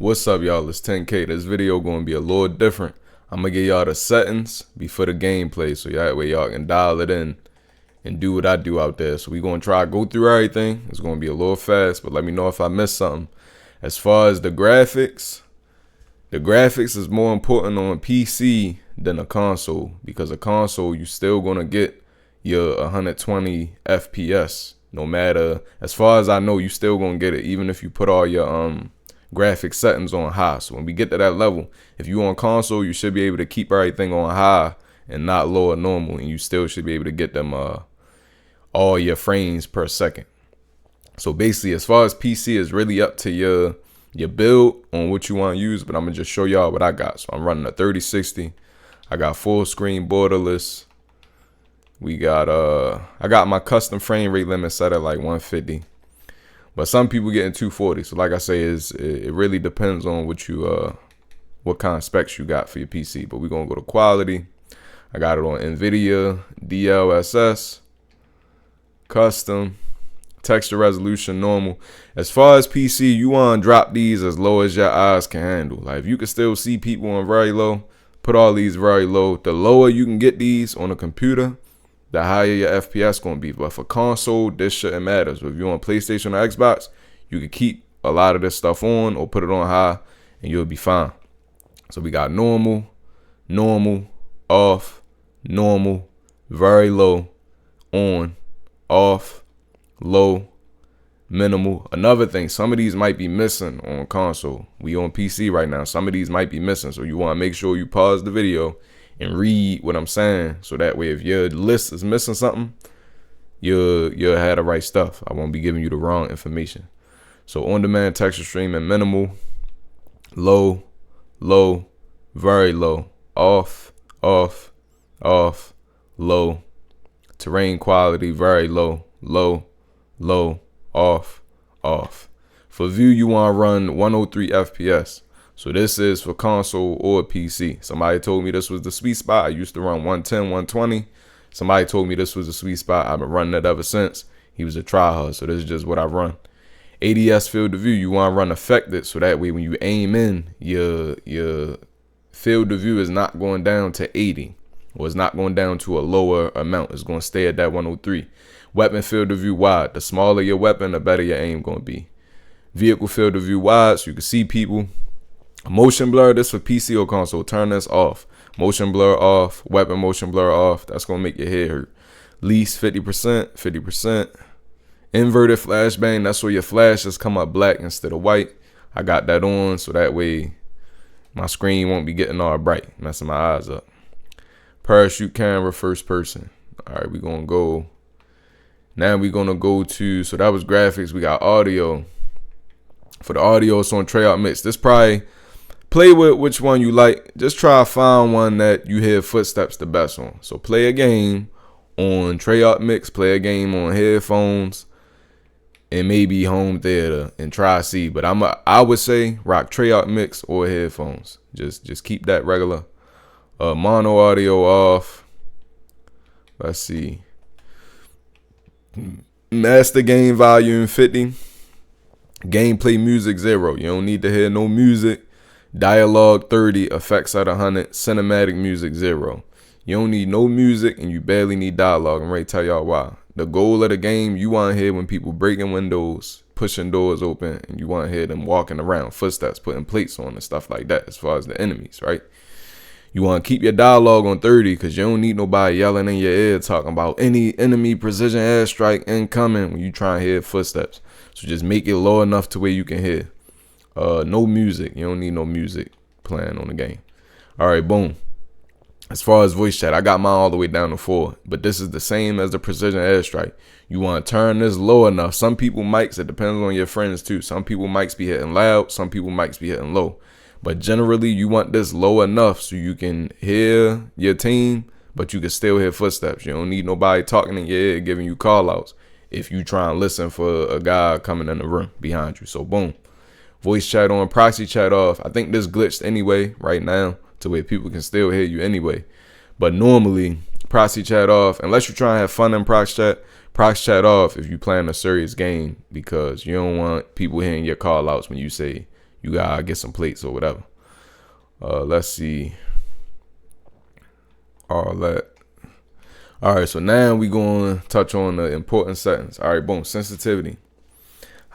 What's up, y'all? It's 10K. This video going to be a little different. I'm going to give y'all the settings before the gameplay so that way y'all can dial it in and do what I do out there. So we going to try to go through everything. It's going to be a little fast, but let me know if I missed something. As far as the graphics is more important on PC than a console, because a console, you still going to get your 120 FPS. No matter, as far as I know, you still going to get it, even if you put all your graphic settings on high. So when we get to that level, if you on console, you should be able to keep everything on high and not low or normal, and you still should be able to get them all your frames per second. So basically, as far as PC, it's really up to your build on what you want to use, but I'm gonna just show y'all what I got. So I'm running a 3060. I got full screen borderless. We got I got my custom frame rate limit set at like 150. But some people getting 240. So like I say, it really depends on what kind of specs you got for your PC. But we're gonna go to quality. I got it on NVIDIA, DLSS, custom, texture resolution, normal. As far as PC, you want to drop these as low as your eyes can handle. Like if you can still see people on very low, put all these very low. The lower you can get these on a computer, the higher your FPS gonna be. But for console, this shouldn't matter. So if you're on PlayStation or Xbox, you can keep a lot of this stuff on or put it on high and you'll be fine. So we got normal, off, normal, very low, on, off, low, minimal. Another thing, some of these might be missing on console. We on PC right now. Some of these might be missing. So you want to make sure you pause the video and read what I'm saying, so that way if your list is missing something, you'll have the right stuff. I won't be giving you the wrong information. So on-demand texture streaming, minimal, low, very low, off, low, terrain quality, very low, off. For view, you want to run 103 FPS. So this is for console or PC. Somebody told me this was the sweet spot. I used to run 110, 120. Somebody told me this was the sweet spot. I've been running it ever since. He was a tryhard, so this is just what I run. ADS field of view, you want to run affected, so that way when you aim in, your field of view is not going down to 80, or it's not going down to a lower amount. It's going to stay at that 103. Weapon field of view wide. The smaller your weapon, the better your aim going to be. Vehicle field of view wide, so you can see people. Motion blur, this for PC or console. Turn this off. Motion blur off. Weapon motion blur off. That's going to make your head hurt. Least 50%. Inverted flashbang, that's where your flashes come up black instead of white. I got that on so that way my screen won't be getting all bright, messing my eyes up. Parachute camera, first person. All right, we're going to go. Now we're going to go to, so that was graphics. We got audio. For the audio, it's on Treyarch Mix. This probably, play with which one you like. Just try to find one that you hear footsteps the best on. So play a game on Treyarch Mix, play a game on headphones, and maybe home theater, and try to see. But I would say rock Treyarch Mix or headphones. Just keep that regular. Mono audio off. Let's see. Master gain volume 50. Gameplay music 0. You don't need to hear no music. Dialogue 30. Effects at 100. Cinematic music 0. You don't need no music and you barely need dialogue. I'm ready to tell y'all why. The goal of the game, you want to hear when people breaking windows, pushing doors open, and you want to hear them walking around, footsteps, putting plates on and stuff like that as far as the enemies, right? You want to keep your dialogue on 30 because you don't need nobody yelling in your ear talking about any enemy precision airstrike incoming when you try and hear footsteps. So just make it low enough to where you can hear. No music. You don't need no music playing on the game. All right, boom. As far as voice chat, I got mine all the way down to 4. But this is the same as the precision airstrike. You want to turn this low enough. Some people mics, it depends on your friends too. Some people mics be hitting loud. Some people mics be hitting low. But generally, you want this low enough so you can hear your team, but you can still hear footsteps. You don't need nobody talking in your ear, giving you call outs if you try and listen for a guy coming in the room behind you. So boom. Voice chat on, proxy chat off. I think this glitched anyway right now to where people can still hear you anyway. But normally, proxy chat off, unless you're trying to have fun in proxy chat off if you playing a serious game, because you don't want people hearing your call outs when you say you gotta get some plates or whatever. Let's see. All that. All right, so now we going to touch on the important settings. All right, boom, sensitivity.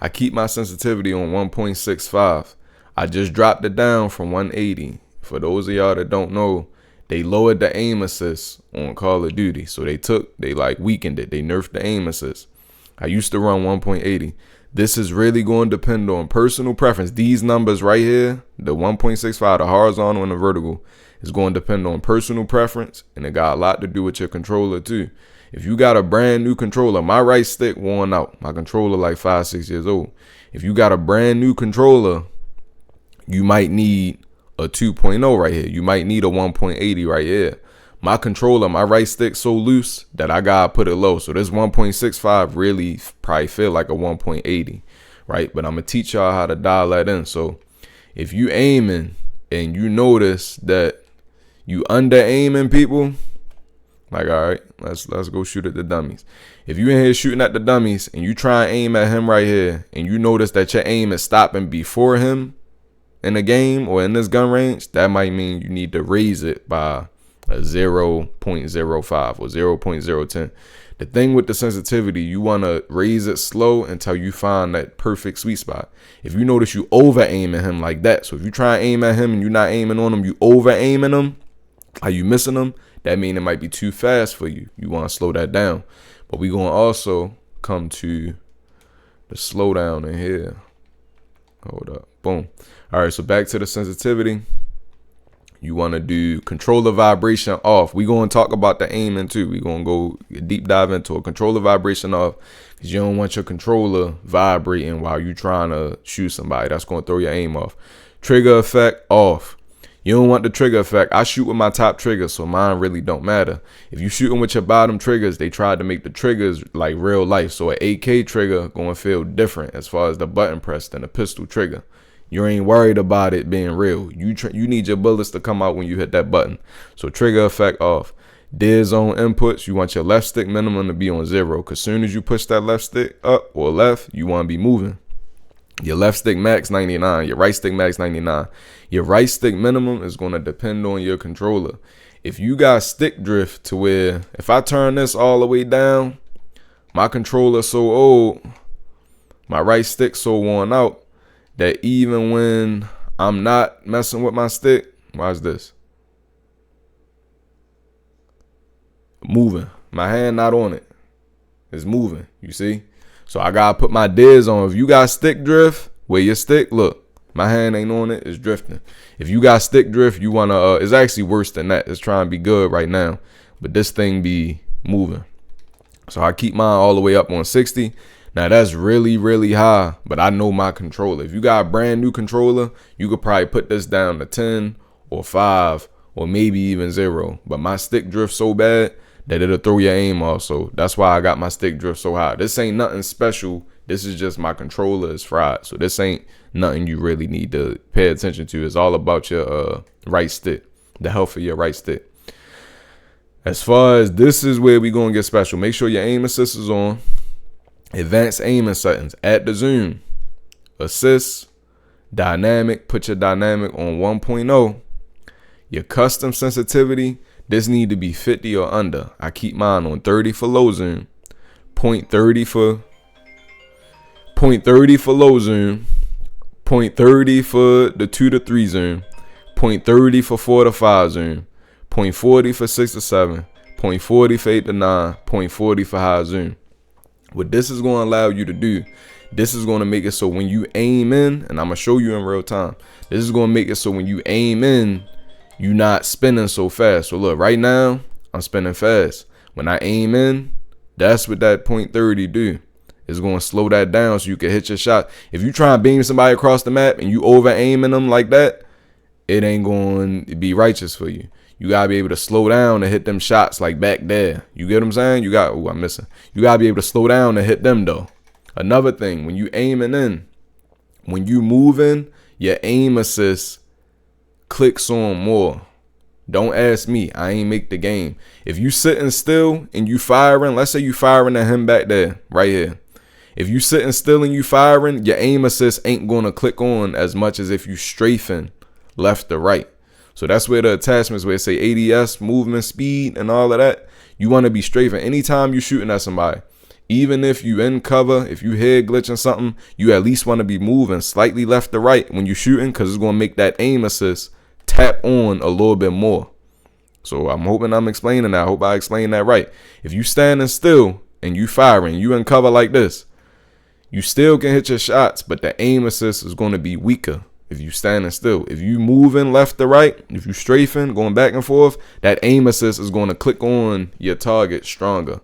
I keep my sensitivity on 1.65. I just dropped it down from 180. For those of y'all that don't know, they lowered the aim assist on Call of Duty. So they like weakened it. They nerfed the aim assist. I used to run 1.80. This is really going to depend on personal preference. These numbers right here, the 1.65, the horizontal and the vertical, is going to depend on personal preference, and it got a lot to do with your controller too. If you got a brand new controller, my right stick worn out. My controller like 5-6 years old. If you got a brand new controller, you might need a 2.0 right here. You might need a 1.80 right here. My controller, my right stick so loose that I gotta put it low. So this 1.65 really probably feel like a 1.80, right? But I'm gonna teach y'all how to dial that in. So if you aiming and you notice that you under aiming people, like, all right, let's go shoot at the dummies. If you in here shooting at the dummies and you try and aim at him right here and you notice that your aim is stopping before him in the game or in this gun range, that might mean you need to raise it by a 0.05 or 0.010. The thing with the sensitivity, you want to raise it slow until you find that perfect sweet spot. If you notice you over aiming him like that, so if you try and aim at him and you're not aiming on him, you over aiming him, are you missing them? That means it might be too fast for you. You want to slow that down. But we're going to also come to the slowdown in here. Hold up. Boom. All right, so back to the sensitivity. You want to do controller vibration off. We're going to talk about the aiming too. We're going to go deep dive into a controller vibration off because you don't want your controller vibrating while you're trying to shoot somebody. That's going to throw your aim off. Trigger effect off. You don't want the trigger effect. I shoot with my top trigger, so mine really don't matter. If you shooting with your bottom triggers, they tried to make the triggers like real life. So an AK trigger going to feel different as far as the button press than a pistol trigger. You ain't worried about it being real. You need your bullets to come out when you hit that button. So trigger effect off. Dead zone inputs, you want your left stick minimum to be on 0. Because soon as you push that left stick up or left, you want to be moving. Your left stick max 99, your right stick max 99. Your right stick minimum is going to depend on your controller. If you got stick drift to where if I turn this all the way down, my controller so old, my right stick so worn out that even when I'm not messing with my stick, watch this. Moving. My hand not on it. It's moving, you see? So I gotta put my diz on. If you got stick drift, where your stick, look, my hand ain't on it, it's drifting. If you got stick drift, you wanna, it's actually worse than that. It's trying to be good right now, but this thing be moving. So I keep mine all the way up on 60. Now that's really, really high, but I know my controller. If you got a brand new controller, you could probably put this down to 10 or 5 or maybe even 0. But my stick drift so bad that it'll throw your aim off. So that's why I got my stick drift so high. This ain't nothing special. This is just my controller is fried. So this ain't nothing you really need to pay attention to. It's all about your right stick, the health of your right stick. As far as this is where we gonna get special. Make sure your aim assist is on. Advanced aiming settings. Add the zoom. Assist. Dynamic. Put your dynamic on 1.0. Your custom sensitivity. This need to be 50 or under. I keep mine on 30 for low zoom. 0.30 for low zoom. 0.30 for the 2 to 3 zoom. 0.30 for 4 to 5 zoom. 0.40 for 6 to 7. 0.40 for 8 to 9. 0.40 for high zoom. What this is going to allow you to do, this is going to make it so when you aim in, and I'm going to show you in real time, this is going to make it so when you aim in, you're not spinning so fast. So look, right now, I'm spinning fast. When I aim in, that's what that 0.30 do. It's going to slow that down so you can hit your shot. If you try and beam somebody across the map and you over aiming them like that, it ain't going to be righteous for you. You got to be able to slow down and hit them shots like back there. You get what I'm saying? You got, oh, I'm missing. You got to be able to slow down and hit them though. Another thing, when you aiming in, when you moving, your aim assist clicks on more. Don't ask me. I ain't make the game. If you sitting still and you firing, let's say you firing at him back there, right here, If you sitting still and you firing, your aim assist ain't going to click on as much as if you strafing left to right. So that's where the attachments where it say ADS, movement speed, and all of that. You want to be strafing anytime you shooting at somebody. Even if you in cover, if you head glitching something, you at least want to be moving slightly left to right when you shooting, because it's going to make that aim assist tap on a little bit more. So I'm hoping I'm explaining that. I hope I explained that right. If you standing still and you firing, you in cover like this, you still can hit your shots, but the aim assist is going to be weaker if you standing still. If you moving left to right, if you strafing, going back and forth, that aim assist is going to click on your target stronger.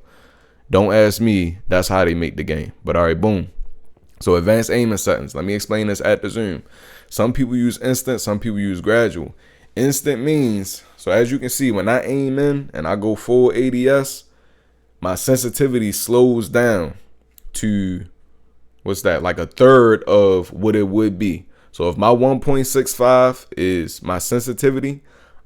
Don't ask me. That's how they make the game. But all right, boom. So advanced aiming settings. Let me explain this at the Zoom. Some people use instant, some people use gradual. Instant means, so as you can see, when I aim in and I go full ADS, my sensitivity slows down to, what's that, like a third of what it would be. So if my 1.65 is my sensitivity,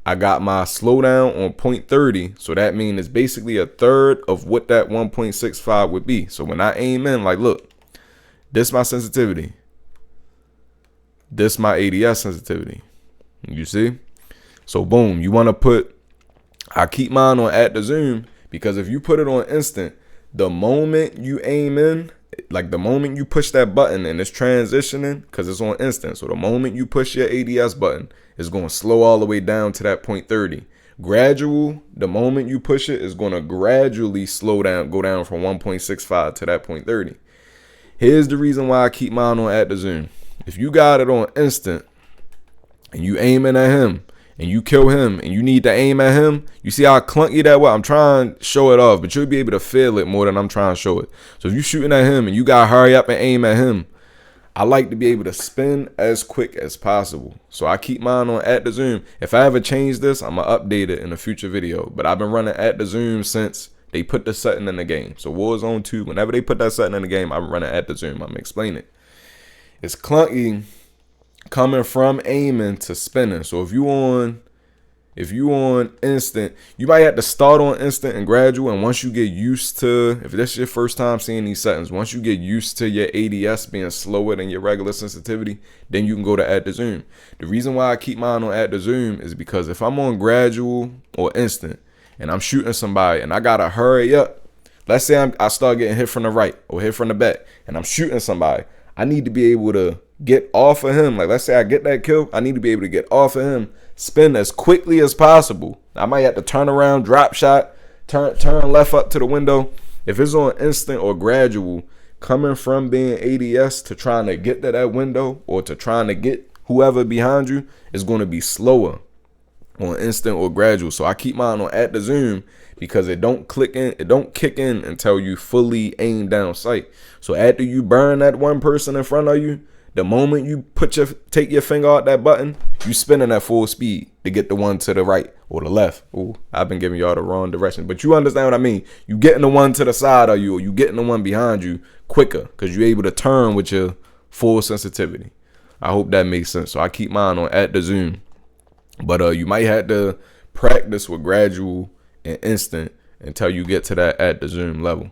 I got my slowdown on 0.30. So that means it's basically a third of what that 1.65 would be. So when I aim in, like, look, this my sensitivity. This my ADS sensitivity. You see? So boom, you want to put, I keep mine on at the Zoom, because if you put it on instant, the moment you aim in, like the moment you push that button and it's transitioning, because it's on instant. So the moment you push your ADS button, it's going to slow all the way down to that 0.30. Gradual, the moment you push it, is going to gradually slow down, go down from 1.65 to that 0.30. Here's the reason why I keep mine on at the Zoom. If you got it on instant and you aiming at him and you kill him and you need to aim at him, you see how clunky that was? I'm trying to show it off, but you'll be able to feel it more than I'm trying to show it. So if you're shooting at him and you got to hurry up and aim at him, I like to be able to spin as quick as possible. So I keep mine on at the Zoom. If I ever change this, I'm going to update it in a future video. But I've been running at the Zoom since they put the setting in the game. So Warzone 2, whenever they put that setting in the game, I'm running at the Zoom. I'm going to explain it. It's clunky coming from aiming to spinning. So if you on instant, you might have to start on instant and gradual. And once you get used to, if this is your first time seeing these settings, once you get used to your ADS being slower than your regular sensitivity, then you can go to at the Zoom. The reason why I keep mine on at the Zoom is because if I'm on gradual or instant and I'm shooting somebody and I gotta hurry up, let's say I start getting hit from the right or hit from the back and I'm shooting somebody, I need to be able to get off of him. Like, let's say I get that kill, I need to be able to get off of him, spin as quickly as possible. I might have to turn around, drop shot, turn left up to the window. If it's on instant or gradual, coming from being ADS to trying to get to that window or to trying to get whoever behind you is going to be slower on instant or gradual. So I keep mine on at the Zoom because it don't kick in until you fully aim down sight. So after you burn that one person in front of you, the moment you take your finger out that button, you spinning at full speed to get the one to the right or the left. Ooh, I've been giving y'all the wrong direction, but you understand what I mean. You getting the one to the side of you, or you getting the one behind you quicker because you're able to turn with your full sensitivity. I hope that makes sense. So I keep mine on at the Zoom, but you might have to practice with gradual and instant until you get to that at the Zoom level.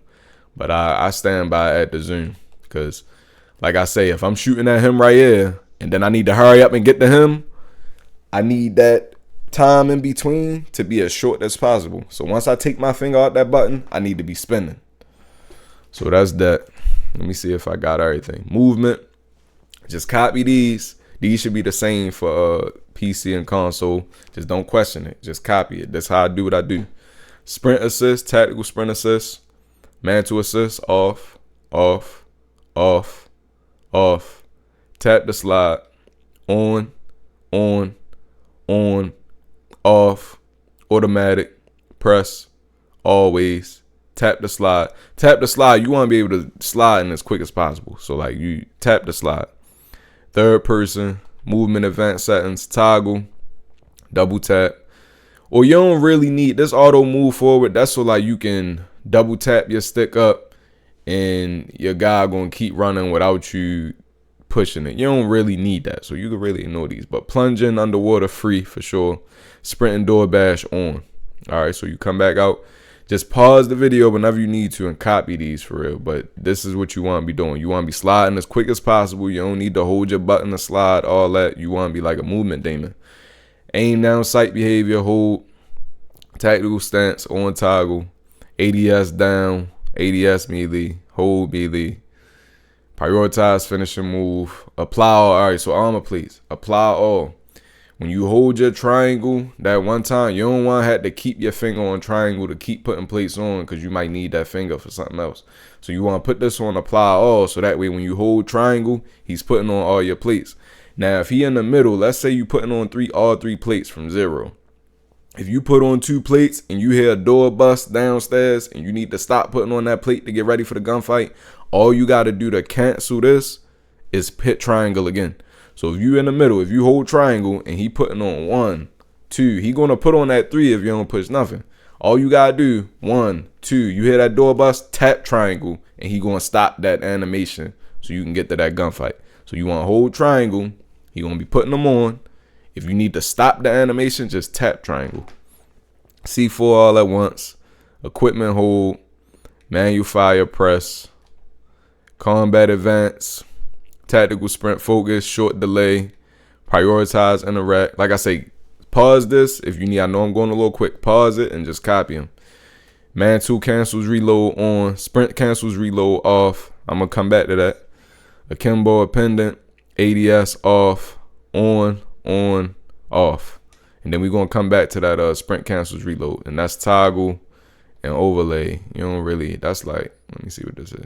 But I stand by at the Zoom because, like I say, if I'm shooting at him right here and then I need to hurry up and get to him, I need that time in between to be as short as possible. So once I take my finger out that button, I need to be spinning. So that's that. Let me see if I got everything. Movement. Just copy these. These should be the same for PC and console. Just don't question it. Just copy it. That's how I do what I do. Sprint assist, tactical sprint assist, mantle assist, off, off, off, off. Tap the slide, on, off, automatic, press, always. Tap the slide. Tap the slide. You want to be able to slide in as quick as possible. So like you tap the slide. Third person, movement advanced settings, toggle, double tap. Or you don't really need this auto move forward. That's so like you can double tap your stick up and your guy gonna keep running without you pushing it. You don't really need that. So you can really ignore these. But plunging underwater free for sure. Sprint and door bash on. All right, so you come back out. Just pause the video whenever you need to and copy these for real. But this is what you want to be doing. You want to be sliding as quick as possible. You don't need to hold your button to slide, all that. You want to be like a movement demon. Aim down, sight behavior, hold, tactical stance, on toggle, ADS down, ADS melee, hold melee, prioritize finishing move, apply all. All right, so armor plates, apply all. When you hold your triangle that one time, you don't want to have to keep your finger on triangle to keep putting plates on because you might need that finger for something else. So you want to put this on apply all so that way when you hold triangle, he's putting on all your plates. Now, if he in the middle, let's say you putting on all three plates from 0. If you put on 2 plates and you hear a door bust downstairs and you need to stop putting on that plate to get ready for the gunfight, all you got to do to cancel this is hit triangle again. So if you in the middle, if you hold triangle and he putting on 1, 2, he going to put on that 3 if you don't push nothing. All you got to do, 1, 2, you hear that door bust, tap triangle, and he going to stop that animation so you can get to that gunfight. So you want to hold triangle, he going to be putting them on. If you need to stop the animation, just tap triangle. C4 all at once, equipment hold, manual fire press, combat advance, tactical sprint focus, short delay, prioritize interact. Like I say, pause this if you need. I know I'm going a little quick. Pause it and just copy them. Mantle cancels reload on, sprint cancels reload off. I'm going to come back to that. Akimbo pendant, ADS off, on, off. And then we're going to come back to that sprint cancels reload. And that's toggle and overlay. You don't really, that's like, let me see what this is.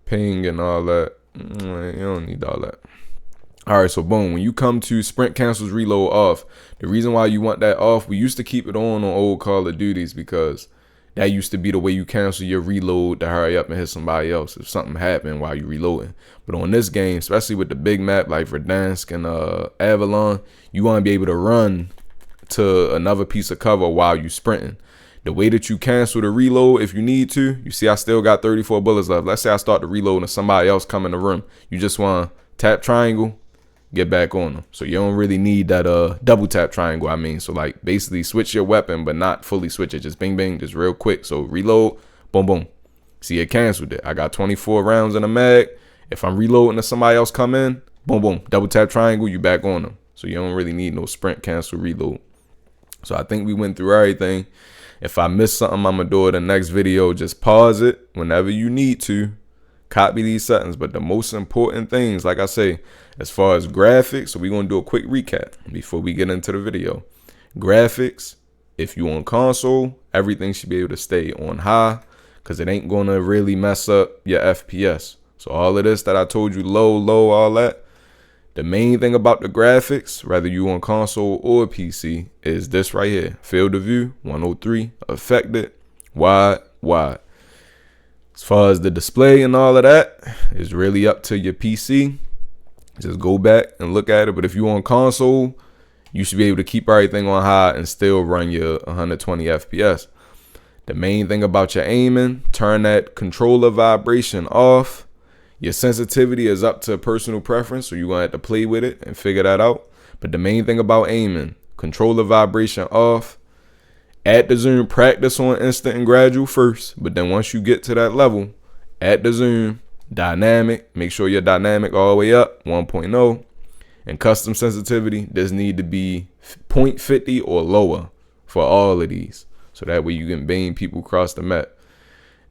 Ping and all that. You don't need all that. All right, so boom. When you come to sprint cancels reload off, the reason why you want that off, we used to keep it on old Call of Duties because that used to be the way you cancel your reload to hurry up and hit somebody else if something happened while you reloading. But on this game, especially with the big map like Verdansk and Avalon, you want to be able to run to another piece of cover while you sprinting. The way that you cancel the reload, if you need to, you see I still got 34 bullets left. Let's say I start the reload and somebody else come in the room. You just want to tap triangle, get back on them. So you don't really need that double tap triangle, I mean. So like basically switch your weapon, but not fully switch it. Just bing, bing, just real quick. So reload, boom, boom. See, it canceled it. I got 24 rounds in a mag. If I'm reloading and somebody else come in, boom, boom, double tap triangle, you back on them. So you don't really need no sprint, cancel, reload. So I think we went through everything. If I miss something, I'm going to do it in the next video. Just pause it whenever you need to. Copy these settings. But the most important things, like I say, as far as graphics, so we're going to do a quick recap before we get into the video. Graphics, if you on console, everything should be able to stay on high because it ain't going to really mess up your FPS. So all of this that I told you, low, all that. The main thing about the graphics, whether you on console or PC, is this right here. Field of view, 103, affected, wide. As far as the display and all of that, it's really up to your PC. Just go back and look at it. But if you on console, you should be able to keep everything on high and still run your 120 FPS. The main thing about your aiming, turn that controller vibration off. Your sensitivity is up to personal preference, so you're going to have to play with it and figure that out. But the main thing about aiming, controller vibration off. Add the zoom, practice on instant and gradual first. But then once you get to that level, add the zoom, dynamic. Make sure your dynamic all the way up, 1.0. And custom sensitivity, this need to be 0.50 or lower for all of these. So that way you can bang people across the map.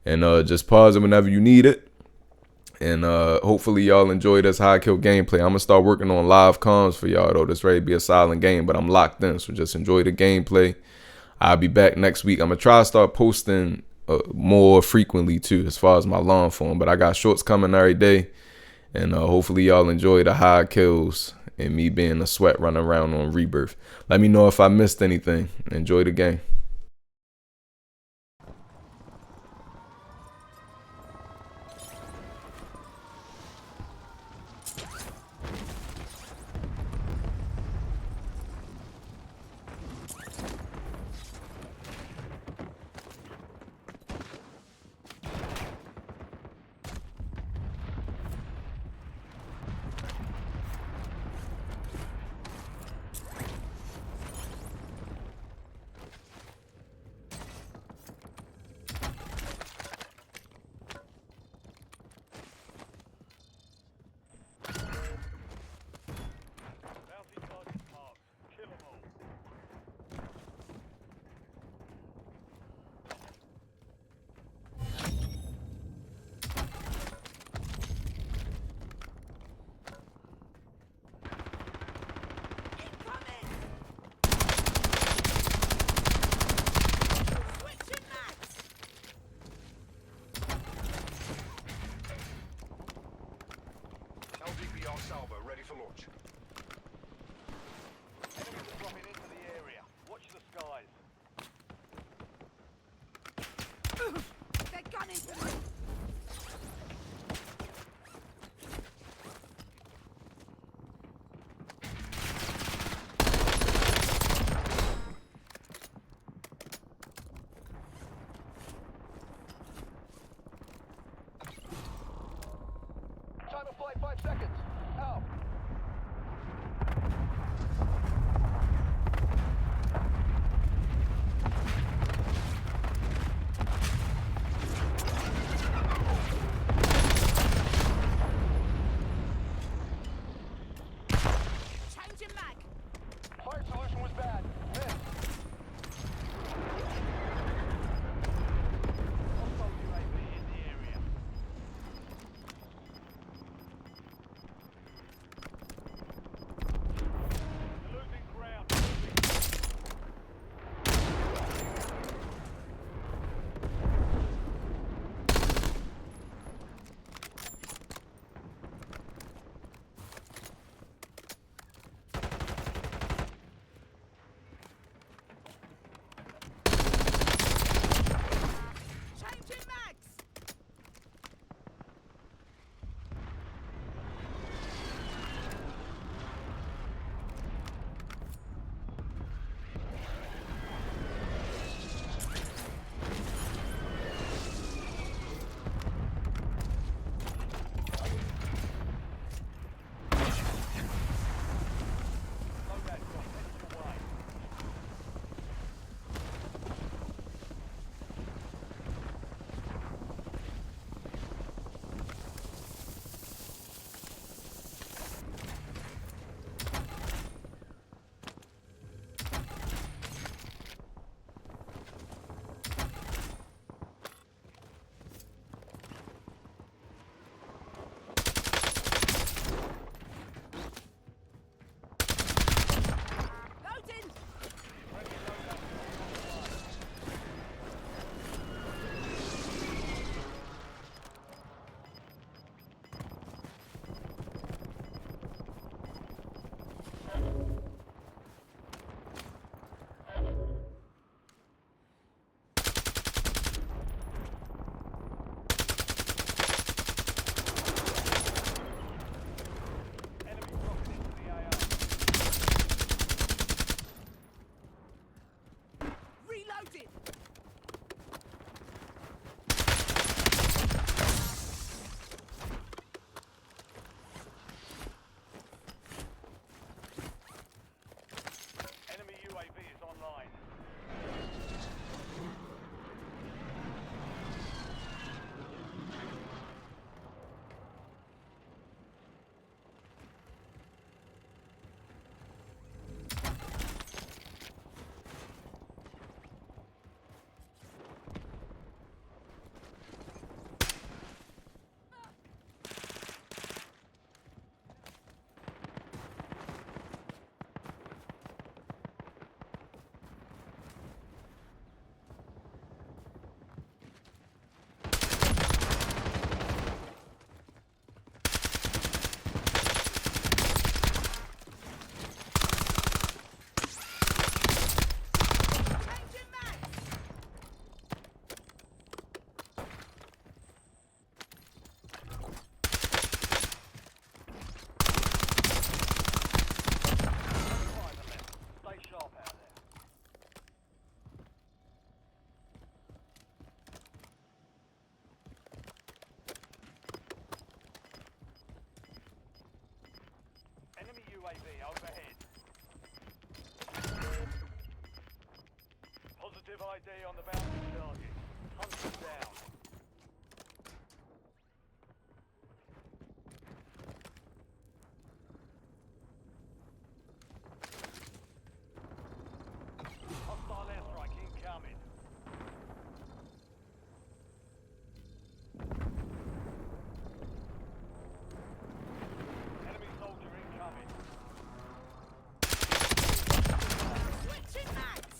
And just pause it whenever you need it. And hopefully y'all enjoy this high kill gameplay. I'm gonna start working on live comms for y'all though. This ready to be a silent game, but I'm locked in. So just enjoy the gameplay. I'll be back next week. I'm gonna try to start posting more frequently too, as far as my long form. But I got shorts coming every day, and hopefully y'all enjoy the high kills and me being a sweat running around on Rebirth. Let me know if I missed anything. Enjoy the game. was bad. Miss. Hostile UAV in the area. Losing ground. Changing mags! Loadout drop headed your way. Loading! Friendly loadout drop on the way. Enemy dropping into the AR. Reloading! Enemy UAV is online. Changing mags! Private left. Stay sharp out there. Enemy UAV overhead. Positive ID on the bounty target. Hunt them down. Hostile airstrike incoming. Enemy soldier incoming. Switching mags!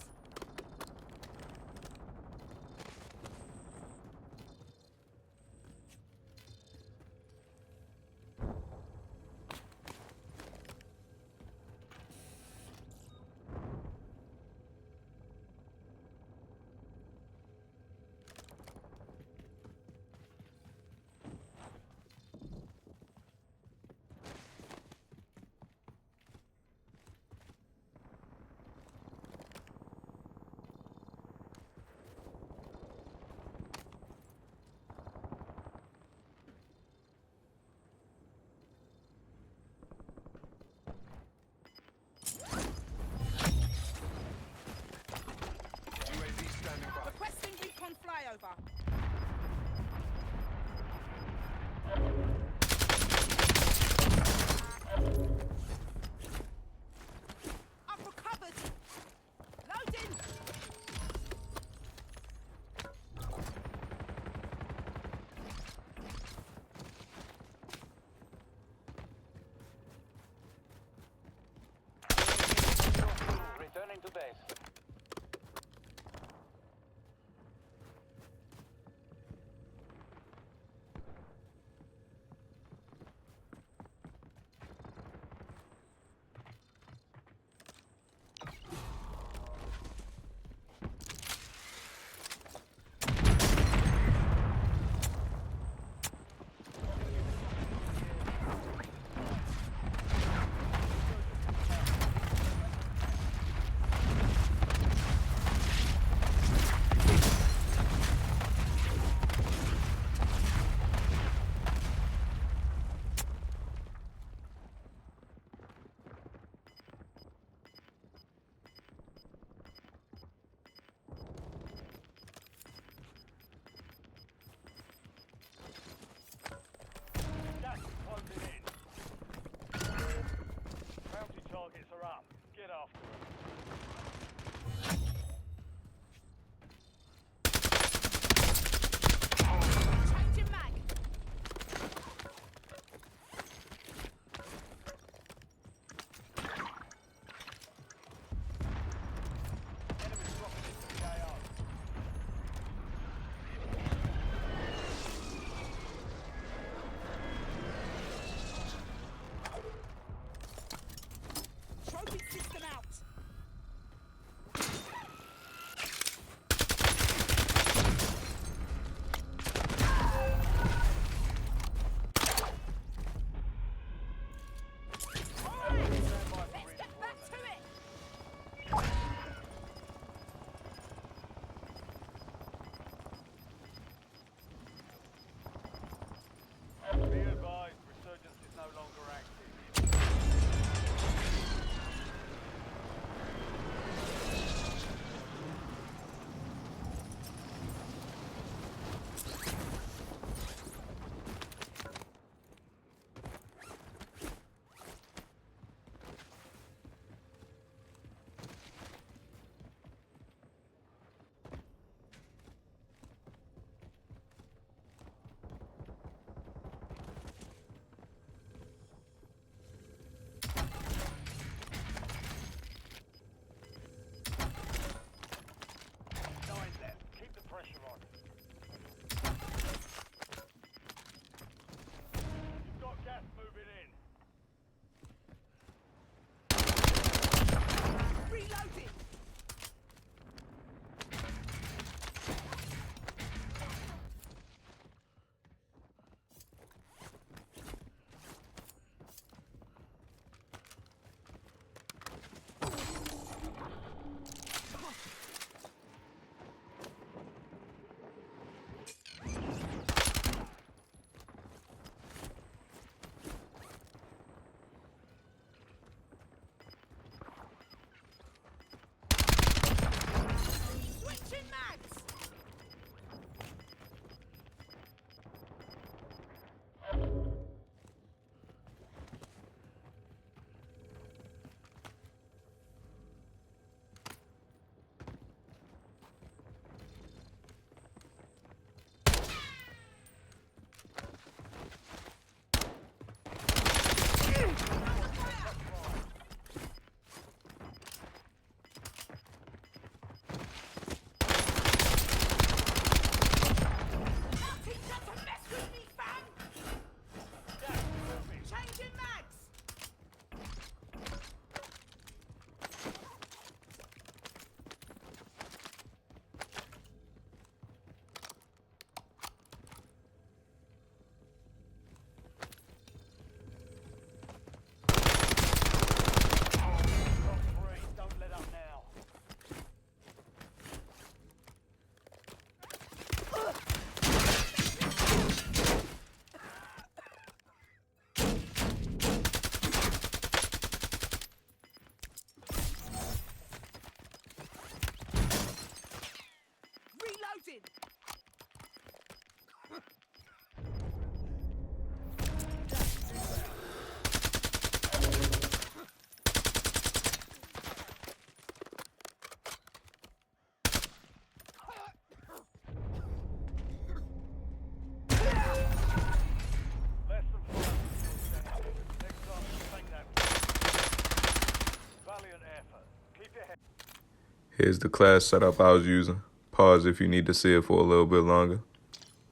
Here's the class setup I was using. Pause if you need to see it for a little bit longer.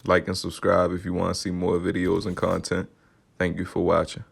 Like and subscribe if you want to see more videos and content. Thank you for watching.